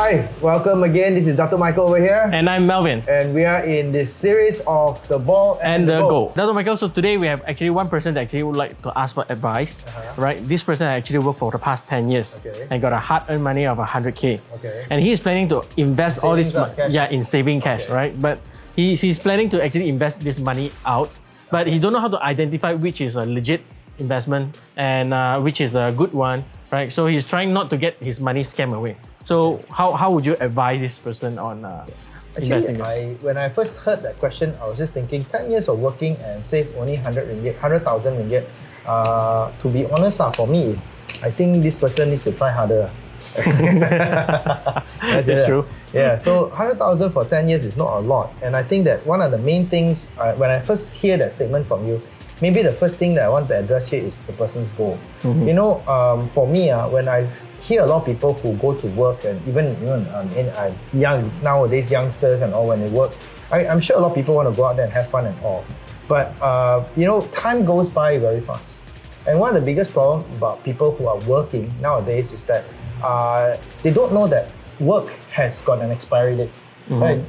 Hi, welcome again. This is Dr. Michael over here. And I'm Melvin. And we are in this series of the ball and the goal. Dr. Michael, so today we have actually one person that actually would like to ask for advice. Right? This person actually worked for the past 10 years and got a hard-earned money of 100K. And he's planning to invest all this in saving cash, right? But he's planning to actually invest this money out, but he don't know how to identify which is a legit investment and which is a good one, right? So he's trying not to get his money scammed away. So how would you advise this person on investing this? When I first heard that question, I was just thinking 10 years of working and save only 100,000 ringgit. To be honest, for me, I think this person needs to try harder. That's true. Yeah, so 100,000 for 10 years is not a lot. And I think that one of the main things, when I first hear that statement from you, maybe the first thing that I want to address here is the person's goal. You know, for me, when I hear a lot of people who go to work and even nowadays youngsters and all, when they work, I'm sure a lot of people want to go out there and have fun and all. But time goes by very fast. And one of the biggest problems about people who are working nowadays is that they don't know that work has got an expiry date. Right?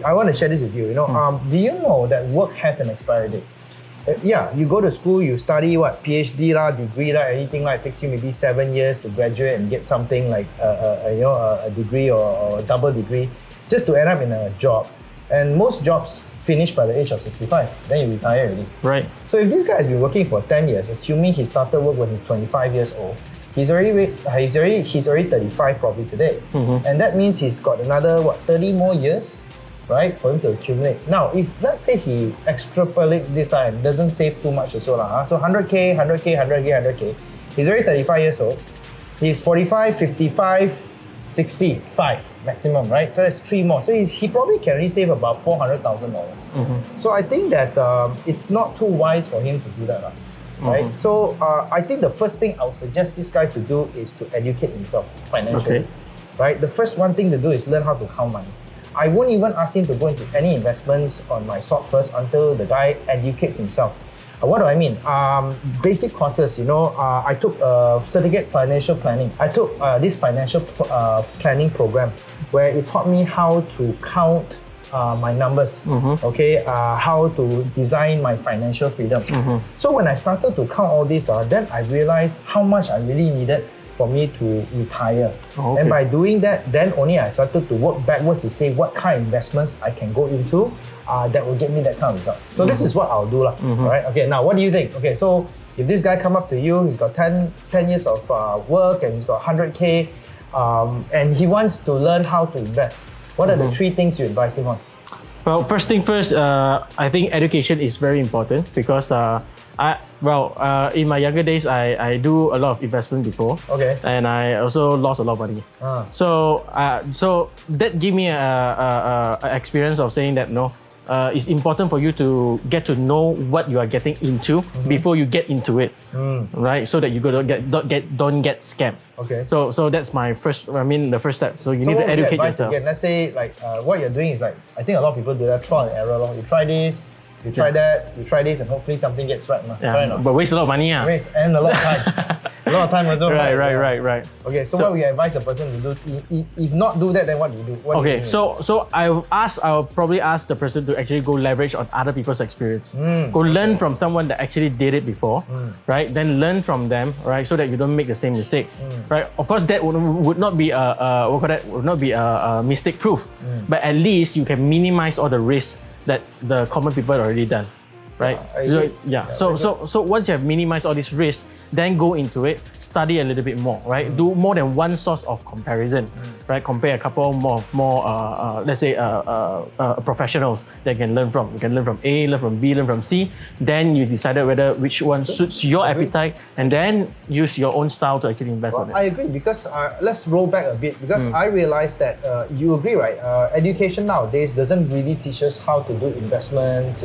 I want to share this with you. Do you know that work has an expiry date? You go to school, you study PhD degree anything it takes you maybe 7 years to graduate and get something like a degree or a double degree, just to end up in a job. And most jobs finish by the age of 65, then you retire already. Right. So if this guy has been working for 10 years, assuming he started work when he's 25 years old, he's already 35 probably today. And that means he's got another 30 more years, right, for him to accumulate. Now, if let's say he extrapolates this and doesn't save too much so 100K, 100K, 100K, 100K, he's already 35 years old, he's 45, 55, 65 maximum, right? So that's 3 more. So he probably can only save about $400,000. So I think that it's not too wise for him to do that, right? So I think the first thing I would suggest this guy to do is to educate himself financially, right? The first one thing to do is learn how to count money. I won't even ask him to go into any investments on my sort first until the guy educates himself. What do I mean? Basic courses, I took certificate financial planning. I took this financial planning program where it taught me how to count my numbers, how to design my financial freedom. So when I started to count all this, then I realized how much I really needed for me to retire. And by doing that, then only I started to work backwards to say what kind of investments I can go into that will get me that kind of results. So this is what I'll do. Right? Okay, now what do you think? Okay, so if this guy come up to you, he's got 10 years of work and he's got 100K and he wants to learn how to invest, what are the 3 things you advise him on? Well, first thing first, I think education is very important because in my younger days, I do a lot of investment before. And I also lost a lot of money. So that gave me a experience of saying that it's important for you to get to know what you are getting into before you get into it, right? So that you don't get scammed. So that's my the first step. So you need to educate yourself. Again, let's say what you're doing is I think a lot of people do that trial and error. You try this, you try that, you try this, and hopefully something gets right. But waste a lot of money. Waste and a lot of time. A lot of time as well. Right. Okay, so what we advise a person to do, if not do that, then what do you do? So I'll probably ask the person to actually go leverage on other people's experience. Go learn from someone that actually did it before, right? Then learn from them, right? So that you don't make the same mistake, right? Of course, that would not be a mistake proof, but at least you can minimize all the risks that the common people have already done, right? So once you have minimized all these risks, then go into it, study a little bit more, right? Do more than one source of comparison, right? Compare a couple more let's say professionals that you can learn from. You can learn from A, learn from B, learn from C. Then you decided which one suits your appetite, and then use your own style to actually invest on it. I agree, because let's roll back a bit, because I realized that you agree, right? Education nowadays doesn't really teach us how to do investments,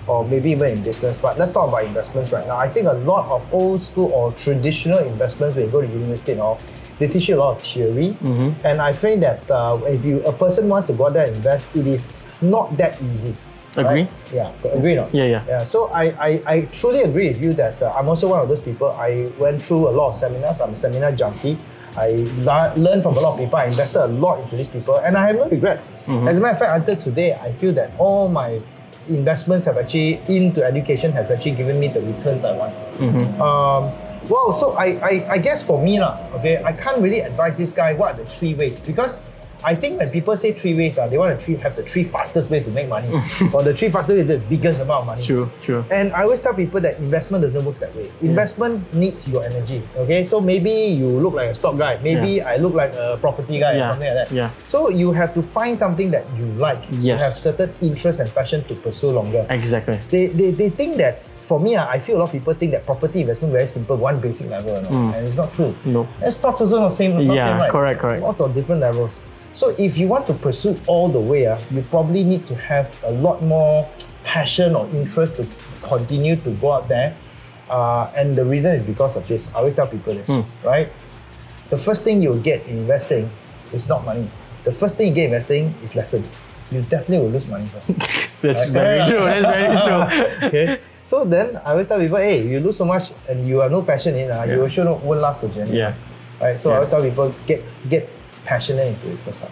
or maybe even in business. But let's talk about investments right now. I think a lot of old school or traditional investments, when you go to university and all, they teach you a lot of theory. And I think that if a person wants to go out there and invest, it is not that easy. Agree? Right? Yeah, agree or not? Yeah. So I truly agree with you that I'm also one of those people. I went through a lot of seminars. I'm a seminar junkie. learned from a lot of people. I invested a lot into these people, and I have no regrets. As a matter of fact, until today, I feel that all my investments have actually into education has actually given me the returns I want. Well, so I guess for me okay, I can't really advise this guy what are the 3 ways, because I think when people say 3 ways, they want to have the 3 fastest ways to make money, or the 3 fastest ways the biggest amount of money. True. And I always tell people that investment doesn't work that way. Investment needs your energy. Okay, so maybe you look like a stock guy, maybe I look like a property guy, or something like that. So you have to find something that you like. You have certain interest and passion to pursue longer. Exactly. They think that. For me, I feel a lot of people think that property investment very simple, one basic level, and it's not true. No. And stocks also not same, right? Correct. Lots of different levels. So if you want to pursue all the way, you probably need to have a lot more passion or interest to continue to go out there. And the reason is because of this. I always tell people this, right? The first thing you'll get in investing is not money. The first thing you get in investing is lessons. You definitely will lose money first. That's very true. That's very true. Okay. So then I always tell people, hey, you lose so much and you have no passion in it, you sure won't last the journey. Right? So I always tell people, get passionate into it first.